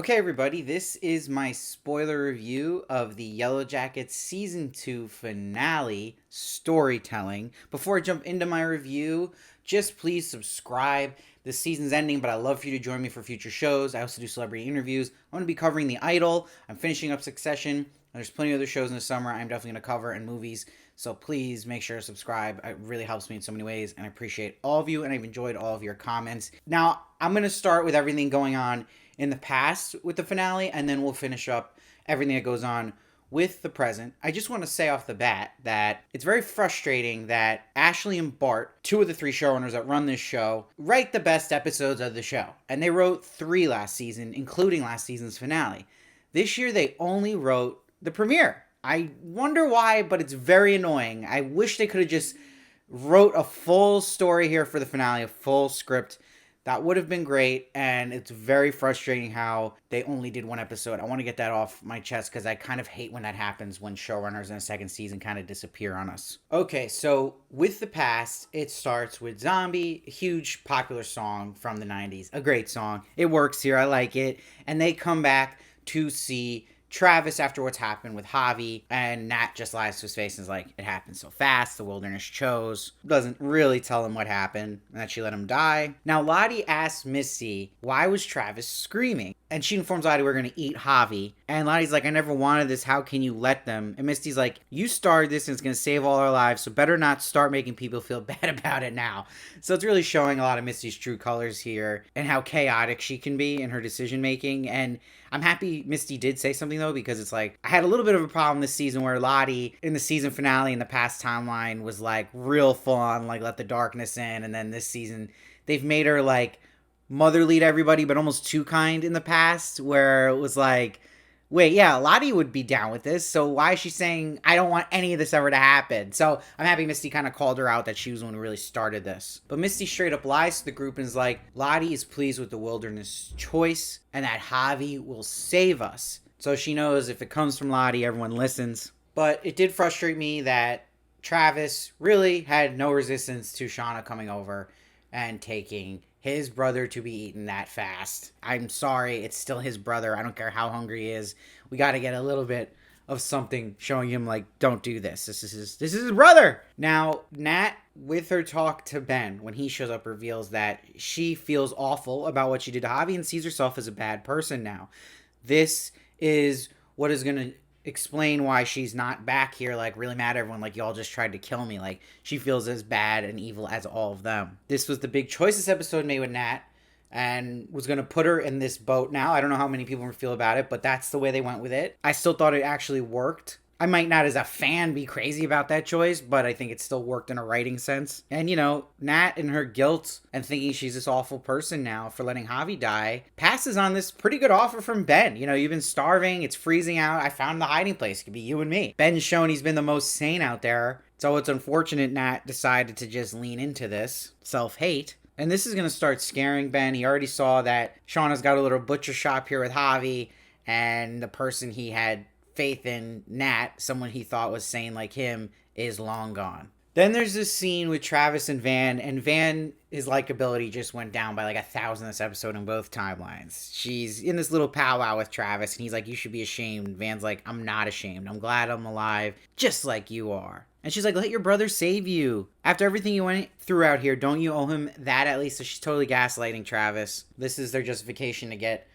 Okay, everybody, this is my spoiler review of the Yellowjackets Season 2 finale storytelling. Before I jump into my review, just please subscribe. The season's ending, but I'd love for you to join me for future shows. I also do celebrity interviews. I'm going to be covering The Idol. I'm finishing up Succession. There's plenty of other shows in the summer I'm definitely going to cover, and movies. So please make sure to subscribe. It really helps me in so many ways, and I appreciate all of you, and I've enjoyed all of your comments. Now, I'm going to start with everything going on in the past with the finale, and then we'll finish up everything that goes on with the present. I just want to say off the bat that it's very frustrating that Ashley and Bart, two of the three showrunners that run this show, write the best episodes of the show. And they wrote 3 last season, including last season's finale. This year, they only wrote the premiere. I wonder why, but it's very annoying. I wish they could have just wrote a full story here for the finale, a full script. That would have been great, and it's very frustrating how they only did 1 episode. I want to get that off my chest because I kind of hate when that happens, when showrunners in a second season kind of disappear on us. Okay, so with the past, it starts with Zombie, a huge popular song from the 90s. A great song. It works here. I like it. And they come back to see Travis after what's happened with Javi, and Nat just lies to his face and is like, it happened so fast, the wilderness chose. Doesn't really tell him what happened, and that she let him die. Now, Lottie asks Missy, why was Travis screaming? And she informs Lottie we're gonna eat Javi. And Lottie's like, I never wanted this, how can you let them? And Misty's like, you started this and it's gonna save all our lives, so better not start making people feel bad about it now. So it's really showing a lot of Misty's true colors here, and how chaotic she can be in her decision making. And I'm happy Misty did say something, though, because it's like, I had a little bit of a problem this season where Lottie, in the season finale in the past timeline, was like real full on, like, let the darkness in. And then this season, they've made her like motherly to everybody, but almost too kind in the past, where it was like, wait, yeah, Lottie would be down with this, so why is she saying, I don't want any of this ever to happen? So I'm happy Misty kind of called her out that she was the one who really started this. But Misty straight up lies to the group and is like, Lottie is pleased with the wilderness choice, and that Javi will save us. So she knows if it comes from Lottie, everyone listens. But it did frustrate me that Travis really had no resistance to Shauna coming over and taking his brother to be eaten that fast. I'm sorry, it's still his brother. I don't care how hungry he is. We got to get a little bit of something showing him, like, don't do this. This is his brother. Now, Nat, with her talk to Ben, when he shows up, reveals that she feels awful about what she did to Javi and sees herself as a bad person now. This is what is going to explain why she's not back here, like, really mad at everyone, like, y'all just tried to kill me. Like, she feels as bad and evil as all of them. This was the big choice this episode made with Nat, and was going to put her in this boat now. I don't know how many people feel about it, but that's the way they went with it. I still thought it actually worked. I might not, as a fan, be crazy about that choice, but I think it still worked in a writing sense. And, you know, Nat and her guilt and thinking she's this awful person now for letting Javi die passes on this pretty good offer from Ben. You know, you've been starving, it's freezing out, I found the hiding place. It could be you and me. Ben's shown he's been the most sane out there, so it's unfortunate Nat decided to just lean into this self-hate. And this is going to start scaring Ben. He already saw that Shauna's got a little butcher shop here with Javi, and the person he had faith in, Nat, someone he thought was sane like him, is long gone. Then there's this scene with Travis and Van, his likability just went down by like 1,000 this episode in both timelines. She's in this little powwow with Travis, and he's like, you should be ashamed. Van's like, I'm not ashamed. I'm glad I'm alive, just like you are. And she's like, let your brother save you. After everything you went through out here, don't you owe him that at least? So she's totally gaslighting Travis. This is their justification to get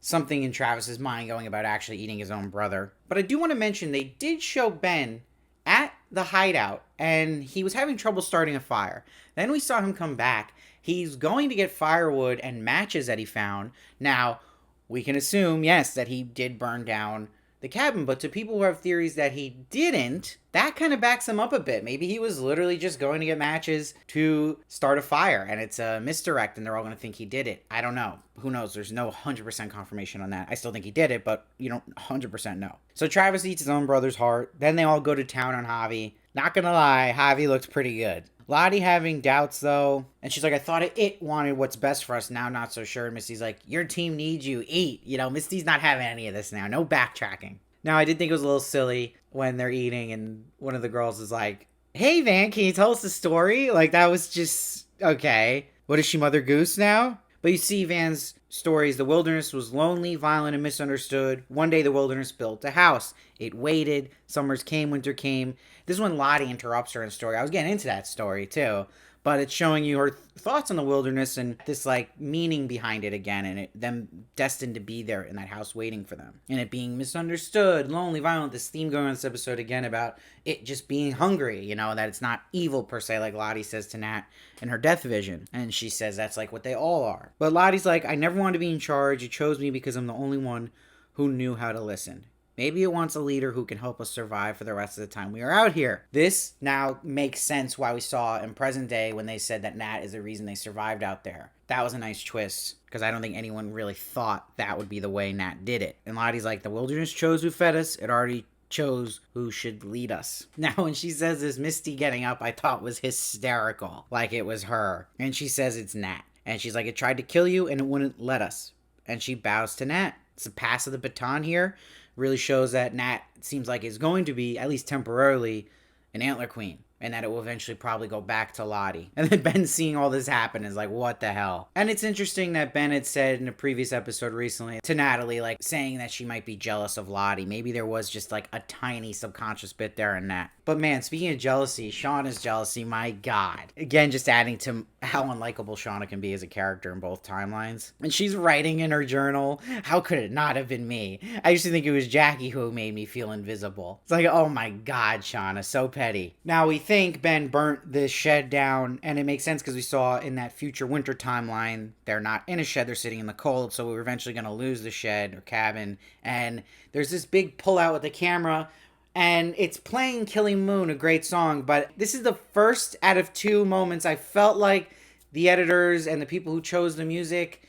something in Travis's mind going about actually eating his own brother. But I do want to mention they did show Ben at the hideout, and he was having trouble starting a fire. Then we saw him come back. He's going to get firewood and matches that he found. Now, we can assume, yes, that he did burn down the cabin, but to people who have theories that he didn't, that kind of backs him up a bit. Maybe he was literally just going to get matches to start a fire, and it's a misdirect, and they're all going to think he did it. I don't know. Who knows? There's no 100% confirmation on that. I still think he did it, but you don't 100% know. So Travis eats his own brother's heart. Then they all go to town on Javi. Not gonna lie, Javi looks pretty good. Lottie having doubts, though, and she's like, I thought it wanted what's best for us, now not so sure. And Misty's like, your team needs you, eat. You know, Misty's not having any of this now, no backtracking. Now, I did think it was a little silly when they're eating, and one of the girls is like, hey, Van, can you tell us the story? Like, that was just, okay. What is she, Mother Goose now? But you see Van's stories. The wilderness was lonely, violent, and misunderstood. One day the wilderness built a house. It waited. Summers came, winter came. This is when Lottie interrupts her in the story. I was getting into that story too. But it's showing you her thoughts on the wilderness and this like meaning behind it again, and them destined to be there in that house waiting for them, and it being misunderstood, lonely, violent. This theme going on this episode again about it just being hungry, that it's not evil per se, like Lottie says to Nat in her death vision, and she says that's like what they all are. But Lottie's like, I never wanted to be in charge. You chose me because I'm the only one who knew how to listen. Maybe it wants a leader who can help us survive for the rest of the time we are out here. This now makes sense why we saw in present day when they said that Nat is the reason they survived out there. That was a nice twist, because I don't think anyone really thought that would be the way Nat did it. And Lottie's like, the wilderness chose who fed us. It already chose who should lead us. Now, when she says this, Misty getting up, I thought was hysterical. Like it was her. And she says it's Nat. And she's like, it tried to kill you and it wouldn't let us. And she bows to Nat. It's a pass of the baton here. Really shows that Nat seems like is going to be, at least temporarily, an antler queen. And that it will eventually probably go back to Lottie. And then Ben seeing all this happen is like, what the hell? And it's interesting that Ben had said in a previous episode recently to Natalie, like, saying that she might be jealous of Lottie. Maybe there was just, like, a tiny subconscious bit there in that. But man, speaking of jealousy, Shauna's jealousy, my God. Again, just adding to how unlikable Shauna can be as a character in both timelines. And she's writing in her journal, how could it not have been me? I used to think it was Jackie who made me feel invisible. It's like, oh my God, Shauna, so petty. Now we think Ben burnt this shed down, and it makes sense because we saw in that future winter timeline, they're not in a shed, they're sitting in the cold, so we were eventually going to lose the shed or cabin. And there's this big pullout with the camera, and it's playing Killing Moon, a great song, but this is the first out of two moments I felt like the editors and the people who chose the music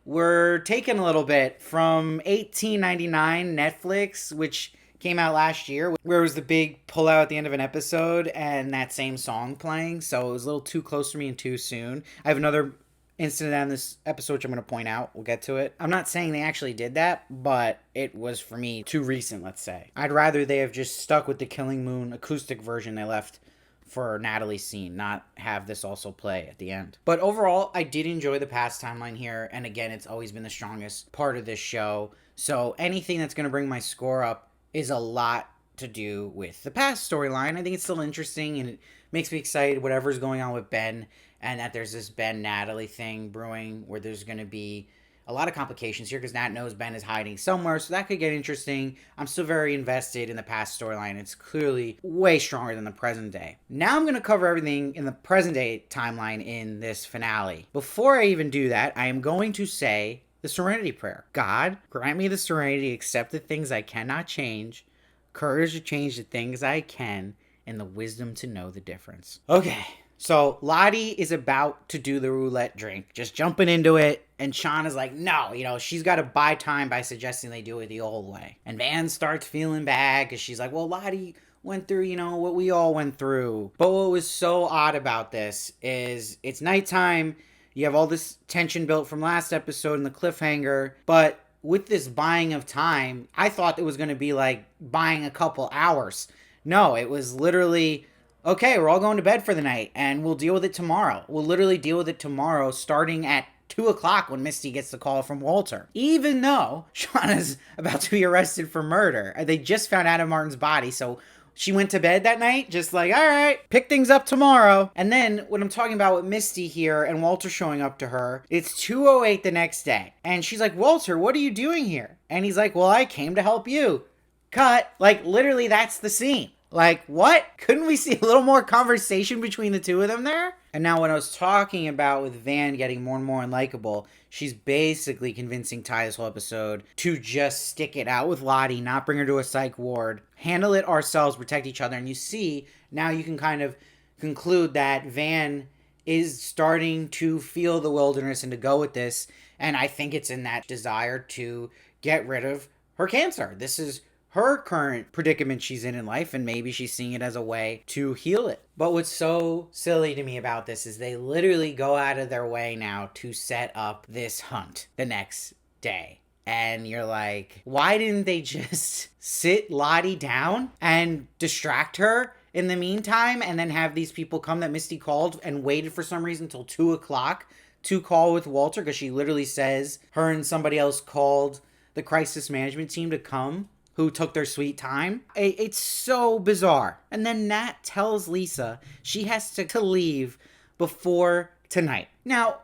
were taken a little bit from 1899 Netflix, which came out last year, where it was the big pullout at the end of an episode and that same song playing, so it was a little too close for me and too soon. I have another incident on this episode which I'm going to point out. We'll get to it. I'm not saying they actually did that, but it was, for me, too recent, let's say. I'd rather they have just stuck with the Killing Moon acoustic version they left for Natalie's scene, not have this also play at the end. But overall, I did enjoy the past timeline here, and again, it's always been the strongest part of this show, so anything that's going to bring my score up is a lot to do with the past storyline. I think it's still interesting, and it makes me excited whatever's going on with Ben, and that there's this Ben-Natalie thing brewing where there's going to be a lot of complications here because Nat knows Ben is hiding somewhere, so that could get interesting. I'm still very invested in the past storyline. It's clearly way stronger than the present day. Now I'm going to cover everything in the present day timeline in this finale. Before I even do that, I am going to say the Serenity Prayer. God, grant me the serenity to accept the things I cannot change, courage to change the things I can, and the wisdom to know the difference. Okay. So Lottie is about to do the roulette drink, just jumping into it, and Shauna's like, no, she's got to buy time by suggesting they do it the old way. And Van starts feeling bad because she's like, well, Lottie went through, what we all went through. But what was so odd about this is it's nighttime, you have all this tension built from last episode and the cliffhanger, but with this buying of time, I thought it was going to be like buying a couple hours. No, it was literally, okay, we're all going to bed for the night, and we'll deal with it tomorrow. We'll literally deal with it tomorrow, starting at 2 o'clock when Misty gets the call from Walter. Even though Shauna's about to be arrested for murder. They just found Adam Martin's body, so she went to bed that night, just like, all right, pick things up tomorrow. And then, when I'm talking about with Misty here and Walter showing up to her, it's 2:08 the next day. And she's like, Walter, what are you doing here? And he's like, well, I came to help you. Cut. Like, literally, that's the scene. Like, what? Couldn't we see a little more conversation between the two of them there? And now when I was talking about with Van getting more and more unlikable, she's basically convincing Ty this whole episode to just stick it out with Lottie, not bring her to a psych ward, handle it ourselves, protect each other. And you see, now you can kind of conclude that Van is starting to feel the wilderness and to go with this. And I think it's in that desire to get rid of her cancer. This is her current predicament she's in life, and maybe she's seeing it as a way to heal it. But what's so silly to me about this is they literally go out of their way now to set up this hunt the next day. And you're like, why didn't they just sit Lottie down and distract her in the meantime, and then have these people come that Misty called and waited for some reason till 2 o'clock to call with Walter, because she literally says her and somebody else called the crisis management team to come, who took their sweet time. It's so bizarre. And then Nat tells Lisa she has to leave before tonight. Now,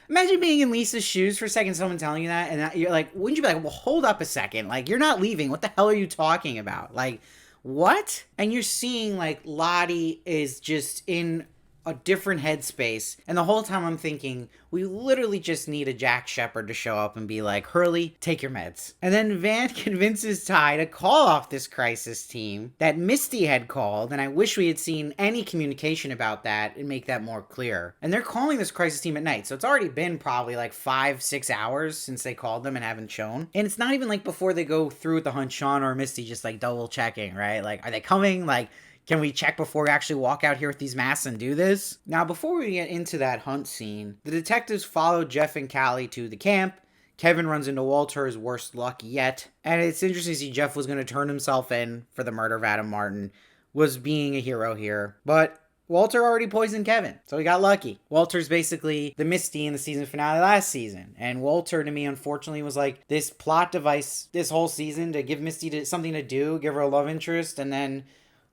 imagine being in Lisa's shoes for a second, someone telling you that, and you're like, wouldn't you be like, well, hold up a second. Like, you're not leaving. What the hell are you talking about? Like, what? And you're seeing, like, Lottie is just in a different headspace. And the whole time I'm thinking, we literally just need a Jack Shepherd to show up and be like, Hurley, take your meds. And then Van convinces Ty to call off this crisis team that Misty had called. And I wish we had seen any communication about that and make that more clear. And they're calling this crisis team at night. So it's already been probably like 5-6 hours since they called them and haven't shown. And it's not even like before they go through with the hunt, Sean or Misty just like double checking, right? Like, are they coming? Like, can we check before we actually walk out here with these masks and do this? Now, before we get into that hunt scene, the detectives follow Jeff and Callie to the camp. Kevin runs into Walter, his worst luck yet. And it's interesting to see Jeff was going to turn himself in for the murder of Adam Martin, was being a hero here. But Walter already poisoned Kevin, so he got lucky. Walter's basically the Misty in the season finale last season. And Walter, to me, unfortunately, was like this plot device this whole season to give Misty something to do, give her a love interest, and then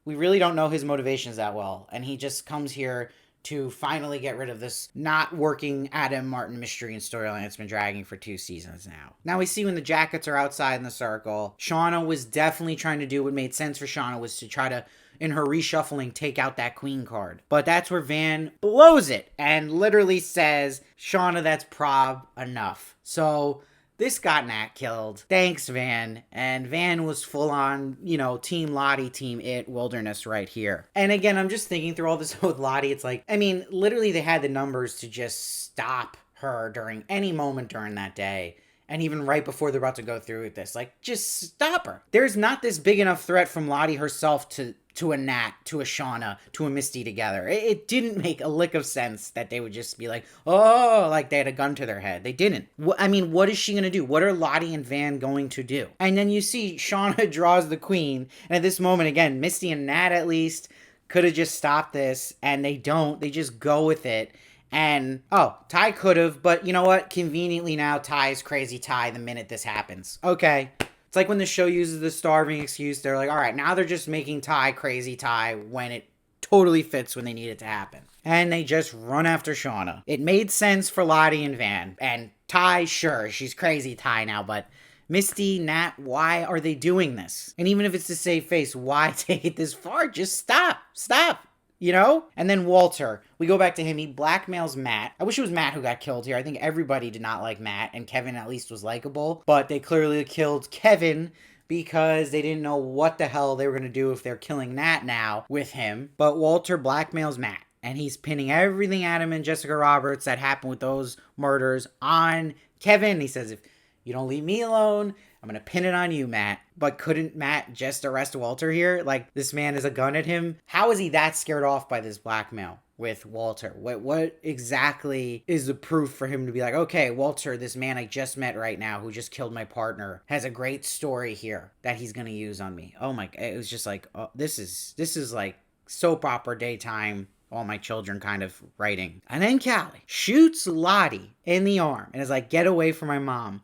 we really don't know his motivations that well. And he just comes here to finally get rid of this not working Adam Martin mystery and storyline that's been dragging for 2 seasons now. Now we see when the Jackets are outside in the circle, Shauna was definitely trying to do what made sense for Shauna, was to try to, in her reshuffling, take out that queen card. But that's where Van blows it and literally says, Shauna, that's prob enough. So this got Nat killed. Thanks, Van. And Van was full on, Team Lottie, Team It wilderness right here. And again, I'm just thinking through all this with Lottie. It's like, I mean, literally they had the numbers to just stop her during any moment during that day. And even right before they're about to go through with this, like, just stop her. There's not this big enough threat from Lottie herself to a Nat, to a Shauna, to a Misty together. It didn't make a lick of sense that they would just be like, oh, like they had a gun to their head. They didn't. I mean, what is she going to do? What are Lottie and Van going to do? And then you see Shauna draws the queen. And at this moment, again, Misty and Nat at least could have just stopped this. And they don't. They just go with it. And, Ty could have, but you know what? Conveniently now, Ty's crazy Ty the minute this happens. Okay. It's like when the show uses the starving excuse, they're like, all right, now they're just making Ty crazy Ty when it totally fits when they need it to happen. And they just run after Shauna. It made sense for Lottie and Van. And Ty, sure, she's crazy Ty now, but Misty, Nat, why are they doing this? And even if it's to save face, why take it this far? Just stop. And then Walter, we go back to him. He blackmails Matt. I wish it was Matt who got killed here. I think everybody did not like Matt, and Kevin at least was likable. But they clearly killed Kevin because they didn't know what the hell they were going to do if they're killing Nat now with him. But Walter blackmails Matt, and he's pinning everything Adam and Jessica Roberts that happened with those murders on Kevin. He says, if you don't leave me alone, I'm going to pin it on you, Matt. But couldn't Matt just arrest Walter here? Like, this man has a gun at him. How is he that scared off by this blackmail with Walter? What exactly is the proof for him to be like, okay, Walter, this man I just met right now who just killed my partner, has a great story here that he's going to use on me. Oh my, it was just like, this is like soap opera daytime, all my children kind of writing. And then Callie shoots Lottie in the arm and is like, get away from my mom.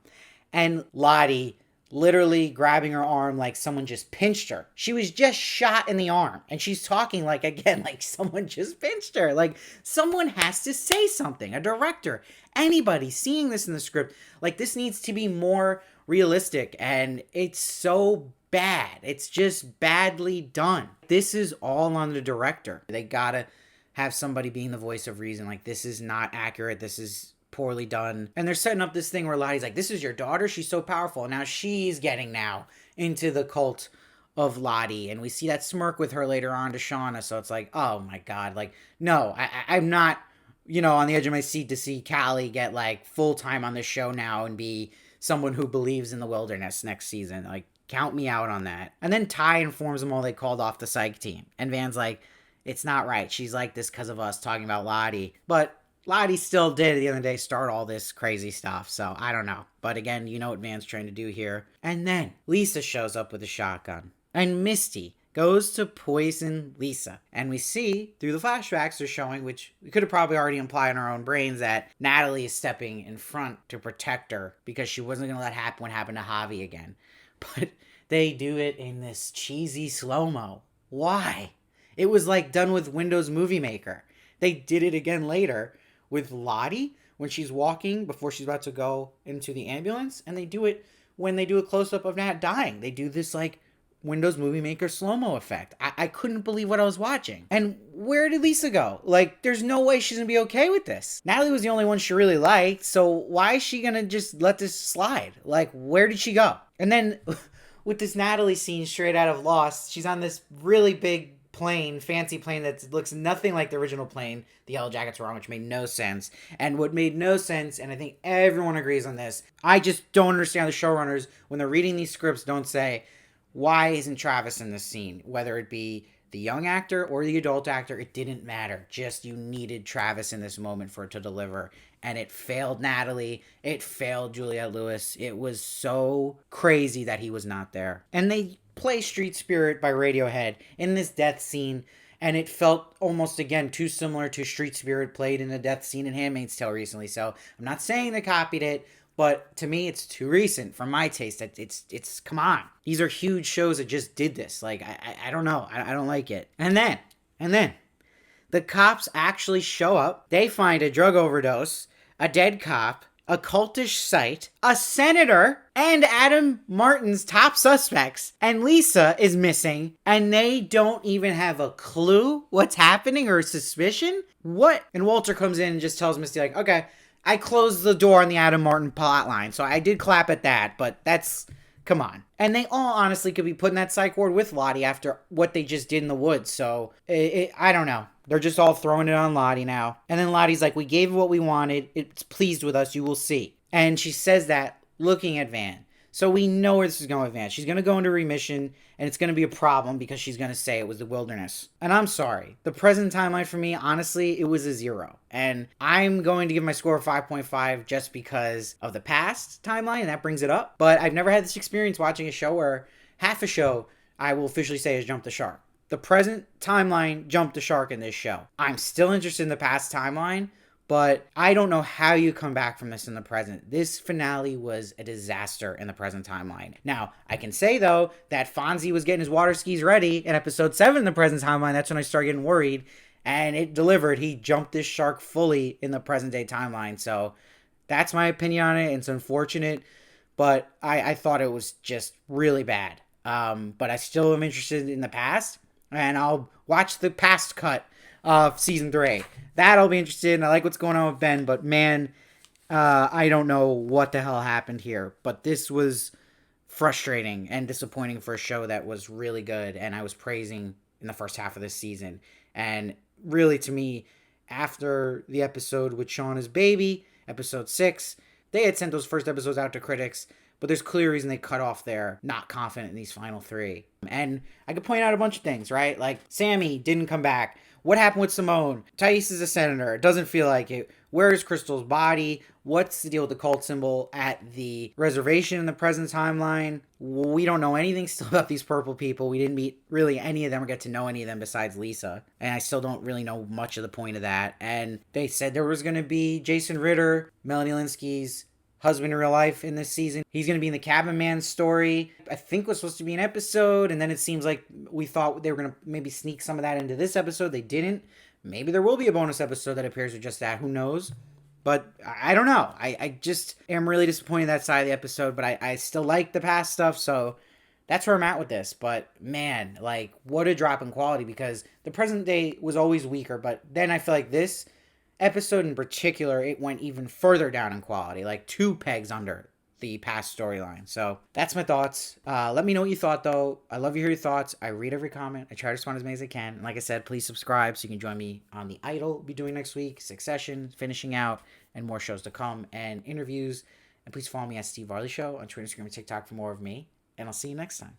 And Lottie literally grabbing her arm like someone just pinched her. She was just shot in the arm. And she's talking like, again, like someone just pinched her. Like, someone has to say something. A director, anybody seeing this in the script, like, this needs to be more realistic. And it's so bad. It's just badly done. This is all on the director. They gotta have somebody being the voice of reason. Like, this is not accurate. This is poorly done. And they're setting up this thing where Lottie's like, this is your daughter, she's so powerful. And now she's getting into the cult of Lottie, and we see that smirk with her later on to Shauna. So it's like, oh my god, like, no, I'm not on the edge of my seat to see Callie get like full time on this show now and be someone who believes in the wilderness next season. Like, count me out on that. And then Ty informs them all they called off the psych team, and Van's like, it's not right, she's like this because of us talking about Lottie. But Lottie still did, at the end of the day, start all this crazy stuff. So, I don't know. But again, you know what Van's trying to do here. And then Lisa shows up with a shotgun. And Misty goes to poison Lisa. And we see through the flashbacks they're showing, which we could have probably already implied in our own brains, that Natalie is stepping in front to protect her because she wasn't going to let happen what happened to Javi again. But they do it in this cheesy slow-mo. Why? It was like done with Windows Movie Maker. They did it again later with Lottie when she's walking before she's about to go into the ambulance, and they do it when they do a close-up of Nat dying. They do this like Windows Movie Maker slow-mo effect. I couldn't believe what I was watching. And where did Lisa go? Like, there's no way she's gonna be okay with this. Natalie was the only one she really liked, so why is she gonna just let this slide? Like, where did she go? And then with this Natalie scene straight out of Lost, she's on this really big plane, fancy plane that looks nothing like the original plane the Yellowjackets were on, which made no sense. And what made no sense, and I think everyone agrees on this, I just don't understand the showrunners when they're reading these scripts don't say, why isn't Travis in this scene? Whether it be the young actor or the adult actor, it didn't matter. Just you needed Travis in this moment for it to deliver. And it failed Natalie. It failed Juliette Lewis. It was so crazy that he was not there. And they play Street Spirit by Radiohead in this death scene, and it felt almost again too similar to Street Spirit played in a death scene in Handmaid's Tale recently. So I'm not saying they copied it, but to me it's too recent for my taste. It's come on, these are huge shows that just did this. Like I don't know, I don't like it. And then the cops actually show up. They find a drug overdose, a dead cop, a cultish site, a senator, and Adam Martin's top suspects. And Lisa is missing, and they don't even have a clue what's happening or a suspicion. What? And Walter comes in and just tells Misty, like, okay, I closed the door on the Adam Martin plotline, so I did clap at that, but that's... come on. And they all honestly could be put in that psych ward with Lottie after what they just did in the woods, so I don't know. They're just all throwing it on Lottie now. And then Lottie's like, we gave you what we wanted. It's pleased with us. You will see. And she says that looking at Van. So we know where this is going with Van. She's going to go into remission, and it's going to be a problem because she's going to say it was the wilderness. And I'm sorry. The present timeline for me, honestly, it was a 0. And I'm going to give my score a 5.5 just because of the past timeline, and that brings it up. But I've never had this experience watching a show where half a show I will officially say has jumped the shark. The present timeline jumped the shark in this show. I'm still interested in the past timeline, but I don't know how you come back from this in the present. This finale was a disaster in the present timeline. Now, I can say, though, that Fonzie was getting his water skis ready in episode 7 in the present timeline. That's when I started getting worried, and it delivered. He jumped this shark fully in the present-day timeline, so that's my opinion on it. It's unfortunate, but I thought it was just really bad. But I still am interested in the past, and I'll watch the past cut of season 3. That I'll be interested in. I like what's going on with Ben, but man, I don't know what the hell happened here. But this was frustrating and disappointing for a show that was really good, and I was praising in the first half of this season. And really, to me, after the episode with Shauna's baby, episode 6, they had sent those first episodes out to critics, but there's clear reason they cut off there, not confident in these final 3. And I could point out a bunch of things, right? Like, Sammy didn't come back. What happened with Simone? Thais is a senator. It doesn't feel like it. Where is Crystal's body? What's the deal with the cult symbol at the reservation in the present timeline? We don't know anything still about these purple people. We didn't meet really any of them or get to know any of them besides Lisa. And I still don't really know much of the point of that. And they said there was going to be Jason Ritter, Melanie Lynskey's husband in real life in this season. He's going to be in the Cabin Man story. I think was supposed to be an episode, and then it seems like we thought they were going to maybe sneak some of that into this episode. They didn't. Maybe there will be a bonus episode that appears with just that. Who knows? But I don't know. I just am really disappointed in that side of the episode, but I still like the past stuff, so that's where I'm at with this. But man, like, what a drop in quality, because the present day was always weaker, but then I feel like this episode in particular, it went even further down in quality, like 2 pegs under the past storyline. So that's my thoughts. Let me know what you thought, though. I love to hear your thoughts. I read every comment. I try to respond as many as I can. And like I said, please subscribe so you can join me on The Idol we'll be doing next week, Succession, finishing out, and more shows to come, and interviews. And please follow me at Steve Varley Show on Twitter, Instagram, and TikTok for more of me. And I'll see you next time.